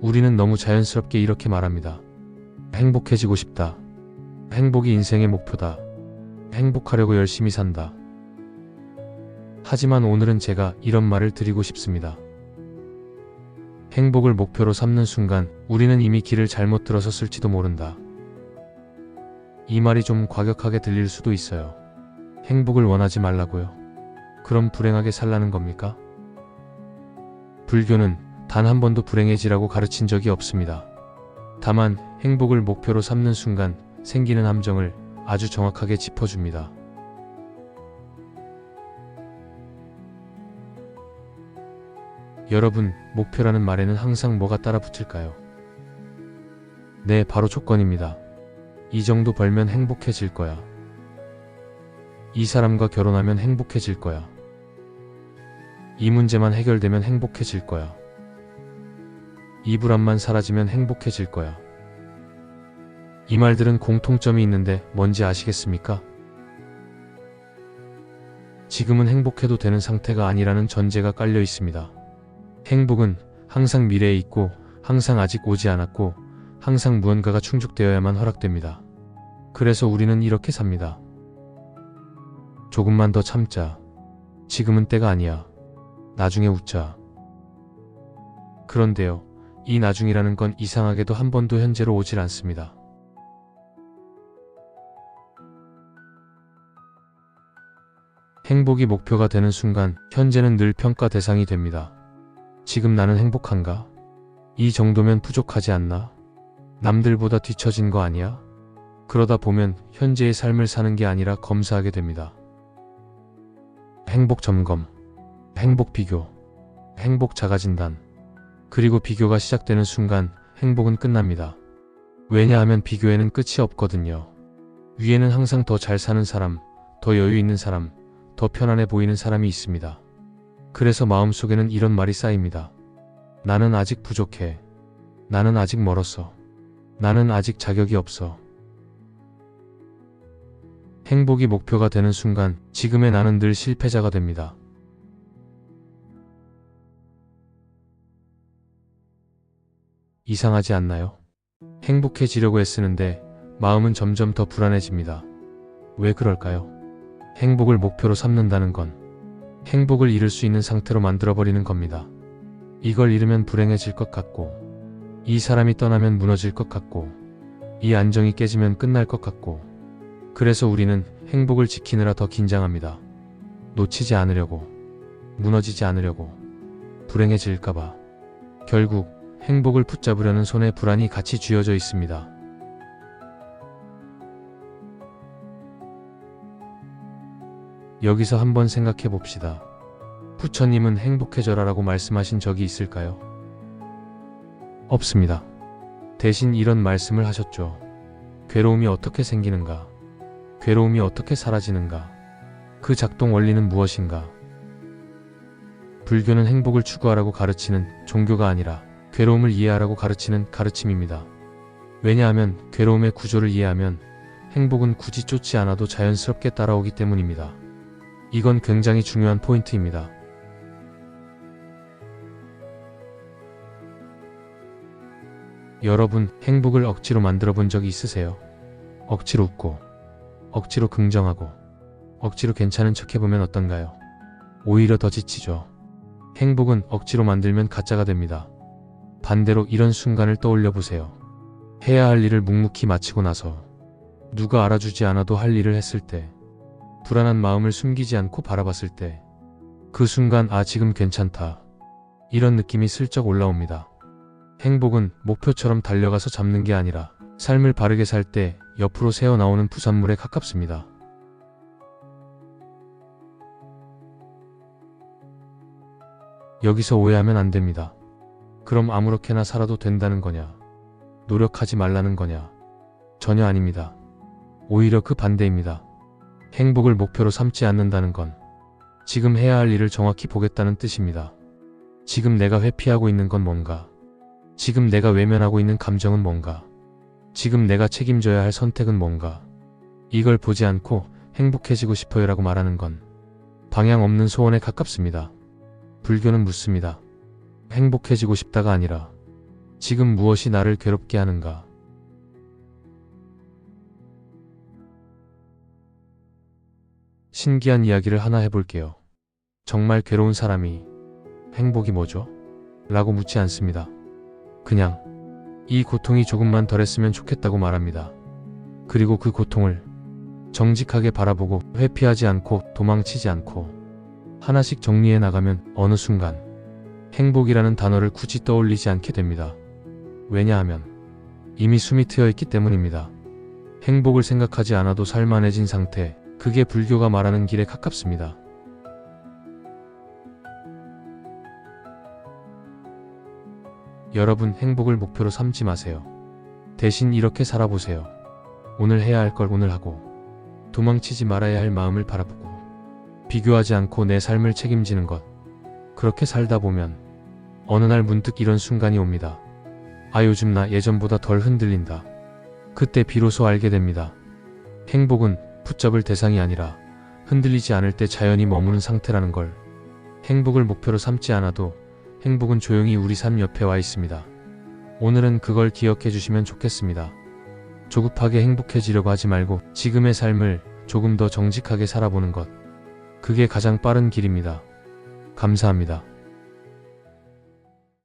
우리는 너무 자연스럽게 이렇게 말합니다. 행복해지고 싶다. 행복이 인생의 목표다. 행복하려고 열심히 산다. 하지만 오늘은 제가 이런 말을 드리고 싶습니다. 행복을 목표로 삼는 순간 우리는 이미 길을 잘못 들어섰을지도 모른다. 이 말이 좀 과격하게 들릴 수도 있어요. 행복을 원하지 말라고요? 그럼 불행하게 살라는 겁니까? 불교는 단 한 번도 불행해지라고 가르친 적이 없습니다. 다만 행복을 목표로 삼는 순간 생기는 함정을 아주 정확하게 짚어줍니다. 여러분, 목표라는 말에는 항상 뭐가 따라 붙을까요? 네, 바로 조건입니다. 이 정도 벌면 행복해질 거야. 이 사람과 결혼하면 행복해질 거야. 이 문제만 해결되면 행복해질 거야. 이 불안만 사라지면 행복해질 거야. 이 말들은 공통점이 있는데 뭔지 아시겠습니까? 지금은 행복해도 되는 상태가 아니라는 전제가 깔려 있습니다. 행복은 항상 미래에 있고, 항상 아직 오지 않았고, 항상 무언가가 충족되어야만 허락됩니다. 그래서 우리는 이렇게 삽니다. 조금만 더 참자. 지금은 때가 아니야. 나중에 웃자. 그런데요, 이 나중이라는 건 이상하게도 한 번도 현재로 오질 않습니다. 행복이 목표가 되는 순간 현재는 늘 평가 대상이 됩니다. 지금 나는 행복한가? 이 정도면 부족하지 않나? 남들보다 뒤처진 거 아니야? 그러다 보면 현재의 삶을 사는 게 아니라 검사하게 됩니다. 행복 점검, 행복 비교, 행복 자가진단. 그리고 비교가 시작되는 순간 행복은 끝납니다. 왜냐하면 비교에는 끝이 없거든요. 위에는 항상 더 잘 사는 사람, 더 여유 있는 사람, 더 편안해 보이는 사람이 있습니다. 그래서 마음속에는 이런 말이 쌓입니다. 나는 아직 부족해. 나는 아직 멀었어. 나는 아직 자격이 없어. 행복이 목표가 되는 순간 지금의 나는 늘 실패자가 됩니다. 이상하지 않나요? 행복해지려고 애쓰는데 마음은 점점 더 불안해집니다. 왜 그럴까요? 행복을 목표로 삼는다는 건 행복을 잃을 수 있는 상태로 만들어버리는 겁니다. 이걸 잃으면 불행해질 것 같고, 이 사람이 떠나면 무너질 것 같고, 이 안정이 깨지면 끝날 것 같고, 그래서 우리는 행복을 지키느라 더 긴장합니다. 놓치지 않으려고, 무너지지 않으려고, 불행해질까봐. 결국 행복을 붙잡으려는 손에 불안이 같이 쥐어져 있습니다. 여기서 한번 생각해 봅시다. 부처님은 행복해져라라고 말씀하신 적이 있을까요? 없습니다. 대신 이런 말씀을 하셨죠. 괴로움이 어떻게 생기는가? 괴로움이 어떻게 사라지는가? 그 작동 원리는 무엇인가? 불교는 행복을 추구하라고 가르치는 종교가 아니라 괴로움을 이해하라고 가르치는 가르침입니다. 왜냐하면 괴로움의 구조를 이해하면 행복은 굳이 쫓지 않아도 자연스럽게 따라오기 때문입니다. 이건 굉장히 중요한 포인트입니다. 여러분, 행복을 억지로 만들어 본 적이 있으세요? 억지로 웃고, 억지로 긍정하고, 억지로 괜찮은 척 해보면 어떤가요? 오히려 더 지치죠. 행복은 억지로 만들면 가짜가 됩니다. 반대로 이런 순간을 떠올려 보세요. 해야 할 일을 묵묵히 마치고 나서, 누가 알아주지 않아도 할 일을 했을 때, 불안한 마음을 숨기지 않고 바라봤을 때, 그 순간 아, 지금 괜찮다. 이런 느낌이 슬쩍 올라옵니다. 행복은 목표처럼 달려가서 잡는 게 아니라 삶을 바르게 살 때 옆으로 새어나오는 부산물에 가깝습니다. 여기서 오해하면 안 됩니다. 그럼 아무렇게나 살아도 된다는 거냐? 노력하지 말라는 거냐? 전혀 아닙니다. 오히려 그 반대입니다. 행복을 목표로 삼지 않는다는 건 지금 해야 할 일을 정확히 보겠다는 뜻입니다. 지금 내가 회피하고 있는 건 뭔가? 지금 내가 외면하고 있는 감정은 뭔가? 지금 내가 책임져야 할 선택은 뭔가? 이걸 보지 않고 행복해지고 싶어요라고 말하는 건 방향 없는 소원에 가깝습니다. 불교는 묻습니다. 행복해지고 싶다가 아니라 지금 무엇이 나를 괴롭게 하는가? 신기한 이야기를 하나 해볼게요. 정말 괴로운 사람이 행복이 뭐죠? 라고 묻지 않습니다. 그냥 이 고통이 조금만 덜했으면 좋겠다고 말합니다. 그리고 그 고통을 정직하게 바라보고 회피하지 않고 도망치지 않고 하나씩 정리해 나가면 어느 순간 행복이라는 단어를 굳이 떠올리지 않게 됩니다. 왜냐하면 이미 숨이 트여 있기 때문입니다. 행복을 생각하지 않아도 살만해진 상태, 그게 불교가 말하는 길에 가깝습니다. 여러분, 행복을 목표로 삼지 마세요. 대신 이렇게 살아보세요. 오늘 해야 할 걸 오늘 하고, 도망치지 말아야 할 마음을 바라보고, 비교하지 않고 내 삶을 책임지는 것. 그렇게 살다 보면 어느 날 문득 이런 순간이 옵니다. 아, 요즘 나 예전보다 덜 흔들린다. 그때 비로소 알게 됩니다. 행복은 붙잡을 대상이 아니라 흔들리지 않을 때 자연히 머무는 상태라는 걸. 행복을 목표로 삼지 않아도 행복은 조용히 우리 삶 옆에 와 있습니다. 오늘은 그걸 기억해 주시면 좋겠습니다. 조급하게 행복해지려고 하지 말고 지금의 삶을 조금 더 정직하게 살아보는 것. 그게 가장 빠른 길입니다. 감사합니다.